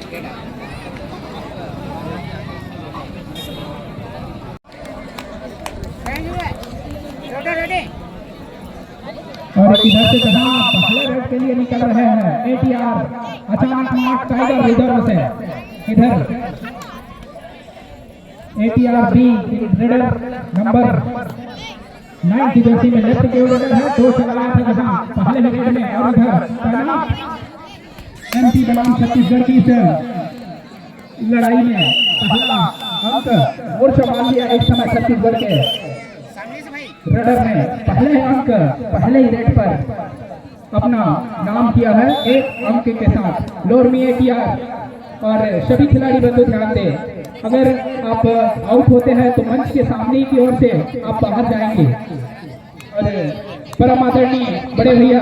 और इधर से जहां पहले रेड के लिए निकल रहे हैं एटीआर, अचानक मार्क टाइगर रिजर्व से इधर एटीआर बी रेडर नंबर 9 की जर्सी में लेफ्ट की ओर है, दो चलाया था जहां पहले रेड में। और इधर एमपी बनाम छत्तीसगढ़ की इस लड़ाई में पहला अंक मोर्चा मान लिया एक समय छत्तीसगढ़ के रेडर ने पहले अंक पहले ही रेड पर अपना नाम किया है एक अंक के साथ। लोरमी एटीआर और सभी खिलाड़ी बंधु ध्यान दें, अगर आप आउट होते हैं तो मंच के सामने की ओर से आप बाहर जाएंगे। और परम आदरणीय बड़े भैया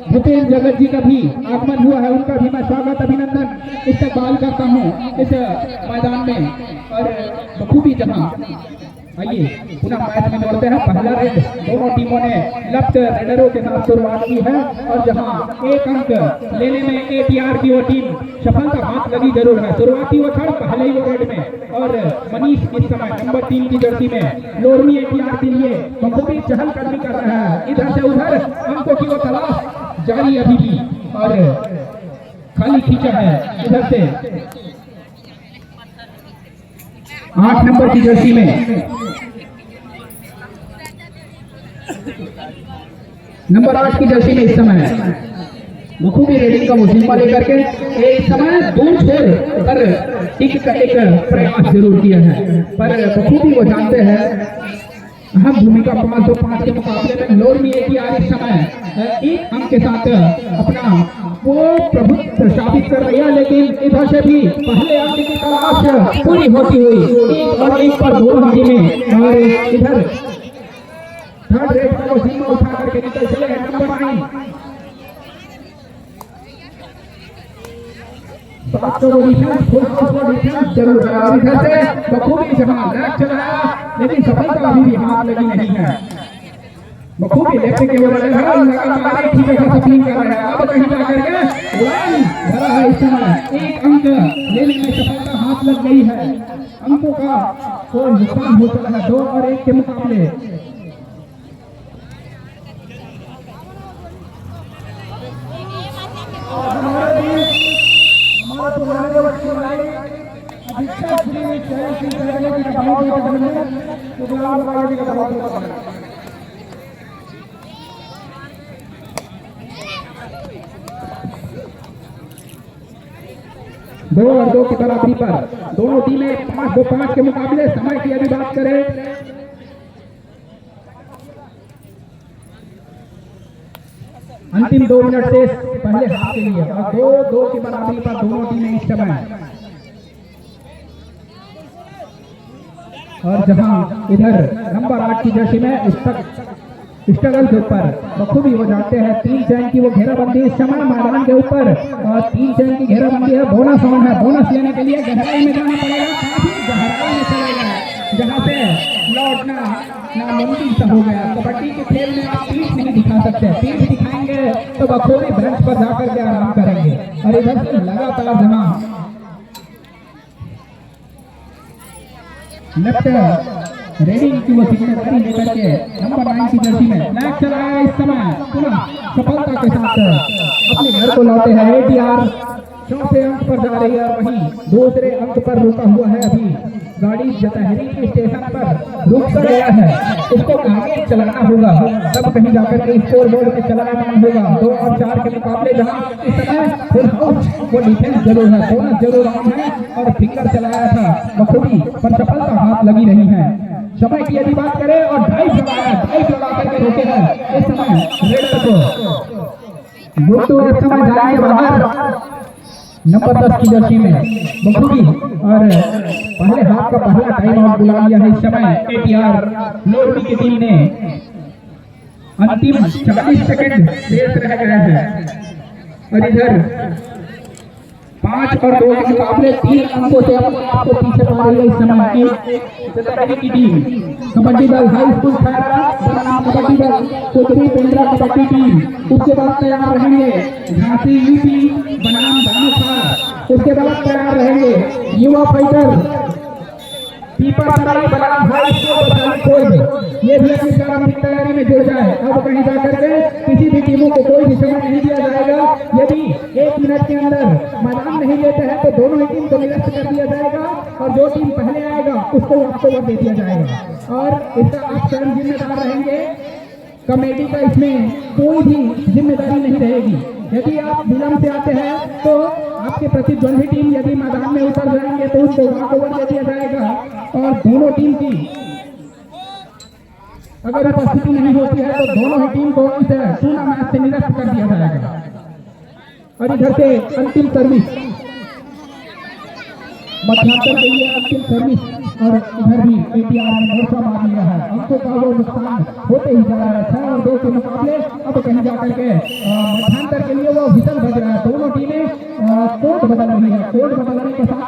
भूपेंद्र जगत जी का भी आगमन हुआ है, उनका भी मैं स्वागत अभिनंदन इस्तकबाल करता हूं इस मैदान में। और बखूबी जहां आइए पुनः मैच में दौड़ते हैं। पहला रेड दोनों टीमों ने लेफ्ट रेडरों के साथ शुरुआत की है और जहां एक अंक लेने में एटीआर की वो टीम सफलता हाथ लगी जरूर है। शुरुआती वो क्षण पहले ही वो रेड में और मनीष इस समय नंबर 3 की जर्सी में लोरमी एटीआर के लिए बखूबी चहलकदमी कर रहा है। इधर से उधर अंकों की वो तलाश जारी अभी भी और खाली खींचा है। इधर से 8 नंबर की जर्सी में नंबर 8 की जर्सी में इस समय बखूबी रेडिंग का मुजीबा लेकर के एक समय दूर छोड़ कर टिक का एक प्रयास जरूर किया है, पर बखूबी वो जानते हैं अहम भूमिका 505 के मुकाबले में लोरमी एटीआर इस समय एक अंक के साथ अपना वो प्रभुत्व साबित कर रही है। लेकिन इधर से भी पहले अंक की तलाश पूरी होती हुई एक और एक पर दोनों टीमें और इधर थर्ड रेड को सीमा उठा करके निकल चले हैं नंबर 9 जरूर है। और इधर से बखूबी जहां लैग चलाया लेकिन सफलता अभी भी हाथ लगी नहीं है। बखूबी लेफ्ट के ओर लगातार एक ही जगह से फील्ड कर रहे हैं। अब कहीं जाकर के उड़ान भरा है। इस समय एक अंक लेने में सफलता हाथ लग गई है। अंकों का कोई नुकसान हो चला है 2 और 1 के मुकाबले। दो और 2 की बराबरी पर दोनों टीमें 5-2-5 के मुकाबले। समय की यदि बात करें अंतिम 2 मिनट से पहले हाफ के लिए और 2-2 की बराबरी पर दोनों टीमें इस समय। और जहां इधर नंबर 8 की जर्सी में स्ट्रगल के ऊपर बखूबी हो जाते हैं 3 चैन की वो घेराबंदी इस समय मैदान के ऊपर और 3 चैन की घेराबंदी है। बोनस ऑन है, बोनस लेने के लिए गहराई में जाना पड़ेगा, काफी गहराई में चले गए जहां से लौटना नामुमकिन सा हो गया। कबड्डी के खेल में आप पीठ नहीं दिखा सकते, पीठ दिखाएंगे तो बखूबी बेंच पर जाकर के आराम करेंगे। और इधर से लगातार जहां लेफ्ट रेडिंग की वो जिम्मेदारी लेकर के नंबर 9 की जर्सी में लैग चलाया इस समय पुनः सफलता के साथ अपने घर को लौटे हैं। एटीआर चौथे अंक पर जा रही है और वहीं दूसरे अंक पर रुका हुआ है। अभी गाड़ी जतहरी के स्टेशन पर रुक गया है, उसको आगे चलाना होगा तब कहीं जाकर के स्कोर बोर्ड पे चलाना होगा। 2 और 4 के मुकाबले जहां इस समय फुल हाउस वो डिफेंस जरूर है, बोनस जरूर ऑन है और फिंगर चलाया था बखूबी पर सफलता हाथ लगी नहीं है। समय की यदि बात करें और ड्राइव लगा करके रोके हैं इस समय रेडर को। गुट्टू इस समय जाएंगे बाहर नंबर 10 की जर्सी में बखूबी और पहले हाफ का पहला टाइम आउट बुला लिया है इस समय एटीआर लोरमी की टीम ने। अंतिम 40 सेकंड शेष रह गए हैं और इधर 5 और 2 के मुकाबले 3 अंकों से आपको पीछे पा रही है इस समय की टीम। कबड्डी दल हाई स्कूल बनाम कबड्डी दल कुतरी पेंड्रा कबड्डी टीम। उसके बाद तैयार रहेंगे झांसी यूपी बनाम धानुषा उसके बाद तैयार रहेंगे युवा फाइटर पीपा सराय बलराम हाई स्कूल कोई ये भी अपनी प्रारंभिक तैयारी में जुड़ जाए। अब कहीं जाकर के किसी भी टीमों को कोई भी समय नहीं दिया जाएगा। यदि 1 मिनट के अंदर मैदान नहीं लेते हैं तो दोनों ही टीम को निरस्त कर दिया जाएगा और जो टीम पहले आएगा उसको ओवर दे दिया जाएगा और इसका आप स्वयं जिम्मेदार रहेंगे। कमेटी का इसमें कोई भी जिम्मेदारी नहीं रहेगी। यदि आप विलंब से आते हैं तो आपके प्रतिद्वंदी टीम यदि मैदान में उतर जाएंगे तो उसको ओवर दे दिया जाएगा और दोनों टीम की अगर उपस्थिति नहीं होती है तो दोनों ही टीम को इस टूर्नामेंट से निरस्त कर दिया जाएगा। और इधर से अंतिम सर्विस मध्यांतर के लिए अंतिम सर्विस और इधर भी ATR ने मोर्चा मार लिया है। अंकों का वो नुकसान होते ही जा रहा है। 6 और 2 के मुकाबले अब कहीं जाकर के मध्यांतर के लिए वो विसल बज रहा है। दोनों टीमें कोड बदल रही है। कोड बदलने के साथ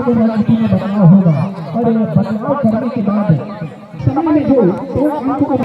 रणनीति में बदलाव होगा और बदलाव करने के बाद समय में जो 2 अंकों को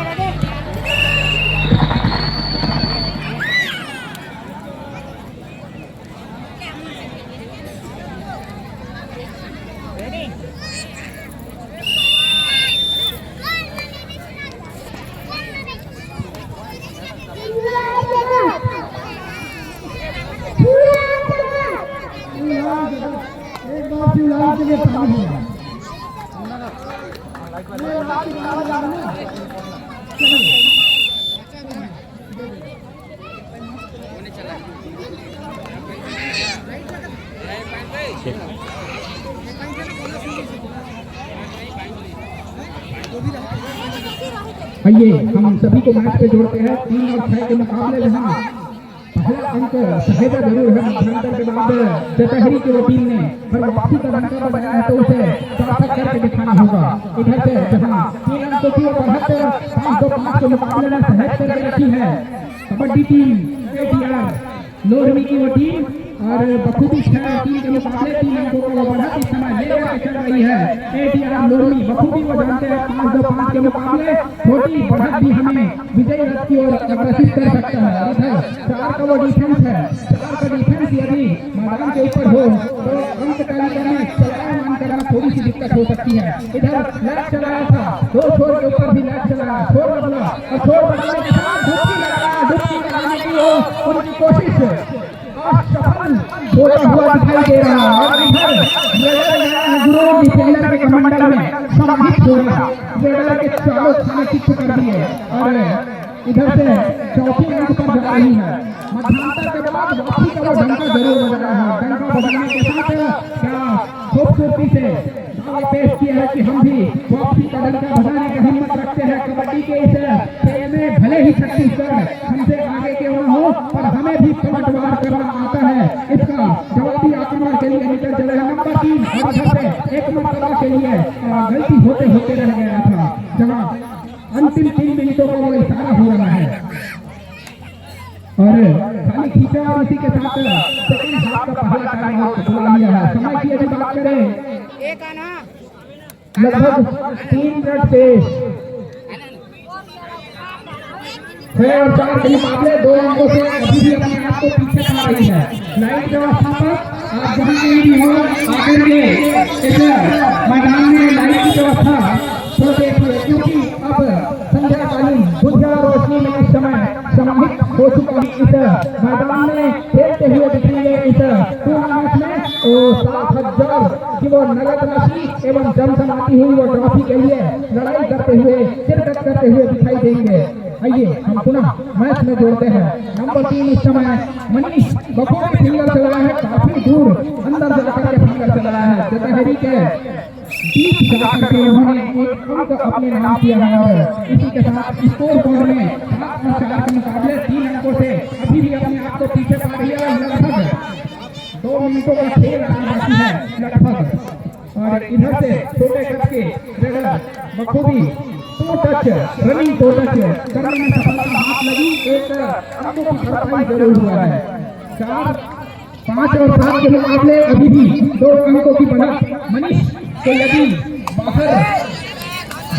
आइए हम सभी को मैच पे जोड़ते हैं। 3 और 6 के मुकाबले जहां पहला अंक सहेजा जरूर है मध्यांतर के बाद चतहरी की वो टीम ने पर वापसी का अंक बनाया है तो उसे सार्थक करके दिखाना होगा। इधर से जहां 3 अंकों की बढ़त 505 के मुकाबले में सहज करके रखी है कबड्डी टीम ATR लोहरमी की वो टीम और बखूबी 6 टीम के मुकाबले 3 अंकों को बढ़त इस समय ले चल रही है ATR लोहरमी। बखूबी वो जानते हैं 505 के मुकाबले छोटी बढ़त भी हमें विजय रथ की ओर अग्रसित कर सकता है। इधर 4 का वो डिफेंस है। 4 का डिफेंस यदि मैदान के ऊपर हो तो अंक तालिका में चलायमान करना थोड़ी सी दिक्कत हो सकती है। इधर लैग चलाया था 2 छोर के ऊपर भी लैग चलाया छोर बदला और छोर बदलने के साथ डुबकी लगाने की उनकी कोशिश सफल होता हुआ दिखाई दे रहा है। और इधर गुरु डिफेंडर के कमांडर में समाहित हो रहा है के चारों खाने चित्त कर दिए और इधर से चौथी अंक पर जा रही है। मध्यांतर के बाद वापसी का वो डंका जरूर बजा रहा है। डंका बजाने के साथ क्या खूबसूरती से दावा पेश किया है कि हम भी वापसी का डंका बजाने की हिम्मत रखते हैं। कबड्डी के इस खेल में भले ही छत्तीसगढ़ हमसे आगे क्यों न हो पर हमें भी पलटवार करना आता है। इसका जवाबी आक्रमण के लिए निकल चले हैं नंबर 3 और इधर से एक मरतबा के लिए गलती होते होते रह गया था जहां अंतिम 3 मिनटों का वो इशारा हो रहा है और खाली खींचा और इसी के साथ सेकंड हाफ का पहला टाइम आउट बुला लिया है। समय की यदि बात करें एक आना लगभग 3 मिनट शेष 6 और 4 के मुकाबले 2 अंकों से अभी भी अपने आप को पीछे पा रही है। लाइट व्यवस्था पर आप जहां कहीं भी हो आकर के इस मैदान में लाइट की व्यवस्था तो देखिए क्योंकि अब संध्याकालीन बुझा रोशनी में इस समय समाहित हो चुका है। इस मैदान में खेलते हुए दिखेंगे इस टूर्नामेंट में 7,000 की वो नगद राशि एवं जमजमाती हुई वो ट्रॉफी के लिए लड़ाई करते हुए शिरकत करते हुए दिखाई देंगे। आइए हम पुनः मैच में जोड़ते हैं। नंबर 3 इस समय मनीष बखूबी फिंगर चला है। काफी दूर अंदर जाकर के फिंगर चला है। चतहरी के बीच जाकर के उन्होंने एक अंक अपने नाम किया है और इसी के साथ स्कोर बोर्ड में 7 और 4 के मुकाबले 3 अंकों से अभी भी अपने आप को पीछे पा रही है। लगभग 2 मिनटों का खेल बाकी है लगभग और इधर से छोटे करके बखूबी 2 टच रनिंग 2 टच करने में सफलता हाथ लगी। एक अंकों की भरपाई जरूर हुआ है। 4, 5 और 7 के मुकाबले अभी भी 2 अंकों की बढ़त मनीष को यदि बाहर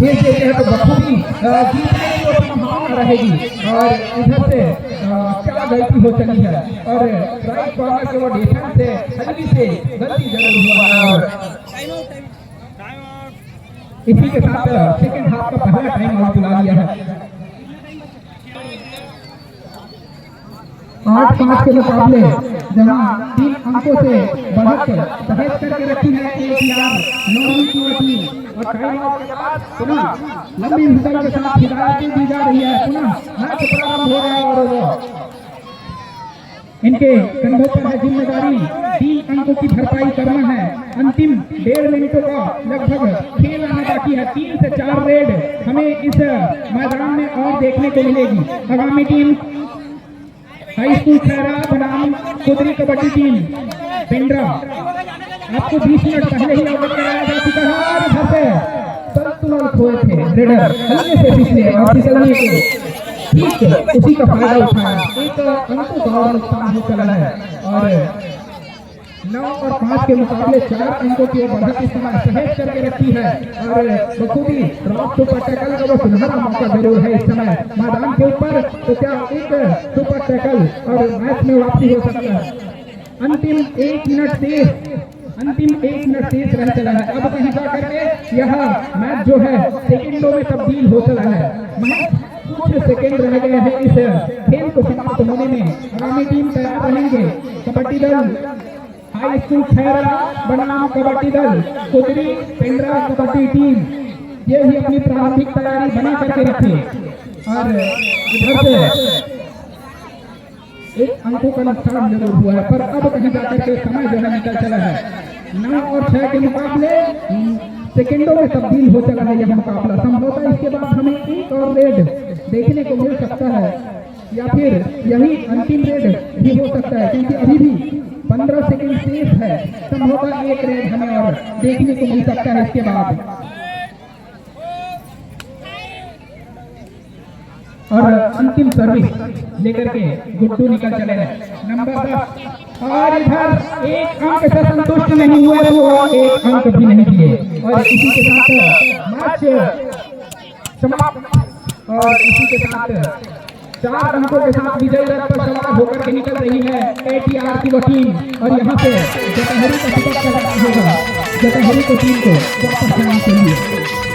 भेज देते हैं तो बखूबी जीतने की संभावना रहेगी और इधर से क्या गलती हो चली है और राइट कॉर्नर के वो डिफेंस से हल्की से गलती जरूर हुआ है और इसी के साथ सेकंड हाफ का पहला टाइम आउट बुला लिया है। 8-5 के मुकाबले जहां 3 अंकों से बढ़त सफेद करके रखी है ATR नौवीं की टीम और टाइम आउट के बाद पुनः लंबी हुसैन के साथ हिदायतें दी जा रही है। पुनः मैच प्रारंभ हो रहा है और इनके कंधों पर है जिम्मेदारी 3 अंकों की भरपाई करना है। अंतिम 1.5 मिनटों का लगभग खेल आना बाकी है। 3 से 4 रेड हमें इस मैदान में और देखने को मिलेगी। आगामी टीम हाई स्कूल खैरा बनाम कुदरी कबड्डी टीम पेंड्रा। आपको 20 मिनट पहले ही अवगत कराया जा चुका है और इधर से संतुलन खोए थे रेडर हल्के से पिछले और फिसलने के ठीक उसी का फायदा उठाया। एक अंकों का और नुकसान हो चला है और 9 और 5 के मुकाबले 4 अंकों की बढ़त इस समय सहेज करके रखी है और बखूबी ड्रॉप सुपर टैकल का वो सुनहरा मौका जरूर है इस समय मैदान के ऊपर। तो क्या एक सुपर टैकल और मैच में वापसी हो सकता है। अंतिम 1 मिनट शेष रह चला है। अब कहीं जा करके यह मैच जो है सेकंडों में तब्दील हो चला है। मैच कुछ सेकंड रह गए हैं इस खेल को समाप्त होने में। आगामी टीम तैयार रहेंगे। कबड्डी दल हाई स्कूल खैरा बनाम कबड्डी दल कुदरी पेंड्रा कबड्डी टीम ये भी अपनी प्रारंभिक तैयारी बना करके रखी और इधर से 1 अंकों का नुकसान जरूर हुआ है पर अब कहीं जाकर के समय जो है निकल चला है। 9 और 6 के मुकाबले सेकंडों में तब्दील हो चला है यह मुकाबला। संभवतः इसके बाद हमें एक और रेड देखने को मिल सकता है या फिर यही अंतिम रेड भी हो सकता है क्योंकि अभी भी 15 सेकंड शेष है। संभवतः एक रेड हमें और देखने को मिल सकता है इसके बाद। और अंतिम सर्विस लेकर के गुड्डू निकल चले हैं नंबर 10 और इधर 1 अंक से संतुष्ट नहीं हुए तो 1 अंक भी नहीं दिए और इसी के साथ मैच समाप्त और इसी के साथ 4 अंकों के साथ विजय रथ पर सवार होकर के निकल रही है ATR की वो टीम और यहाँ से जतहरी का टिकट होगा जतहरी को टीम को वापस जाने के लिए।